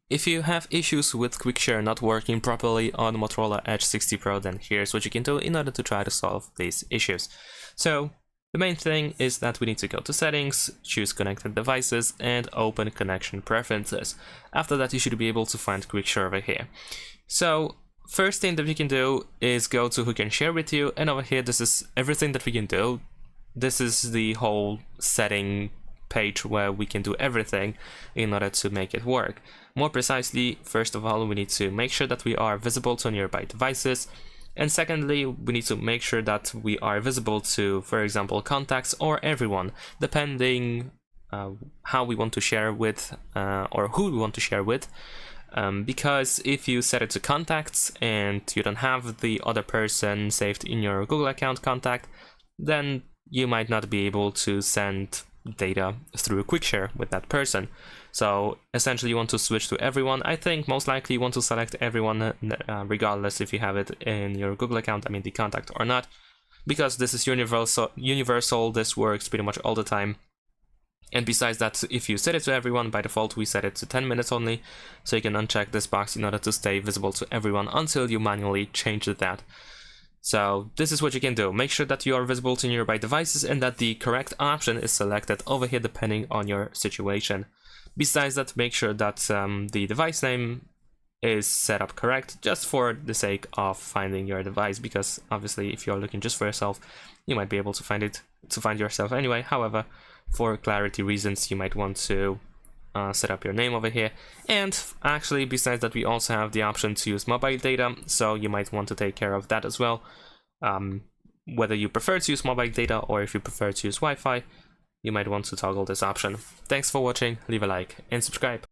If you have issues with Quick Share not working properly on Motorola Edge 60 Pro, then here's what you can do in order to try to solve these issues. So the main thing is that we need to go to Settings, choose Connected Devices, and open Connection Preferences. After that, you should be able to find Quick Share over here. So first thing that we can do is go to Who Can Share With You, and over here this is everything that we can do. This is the whole setting page where we can do everything in order to make it work. More precisely, first of all, we need to make sure that we are visible to nearby devices, and secondly, we need to make sure that we are visible to, for example, contacts or everyone, depending how we want to share with or who we want to share with. Because if you set it to contacts and you don't have the other person saved in your Google account contact, then you might not be able to send data through Quick Share with that person. So essentially you want to switch to everyone. I think most likely you want to select everyone regardless if you have it in your Google account, I mean the contact, or not, because this is universal, this works pretty much all the time. And besides that, if you set it to everyone, by default we set it to 10 minutes only, so you can uncheck this box in order to stay visible to everyone until you manually change that. So this is what you can do. Make sure that you are visible to nearby devices and that the correct option is selected over here depending on your situation. Besides that, make sure that the device name is set up correct, just for the sake of finding your device, because obviously if you're looking just for yourself, you might be able to find yourself anyway. However, for clarity reasons, you might want to set up your name over here. And actually, besides that, we also have the option to use mobile data, so you might want to take care of that as well. Whether you prefer to use mobile data or if you prefer to use Wi-Fi, you might want to toggle this option. Thanks for watching, leave a like and subscribe.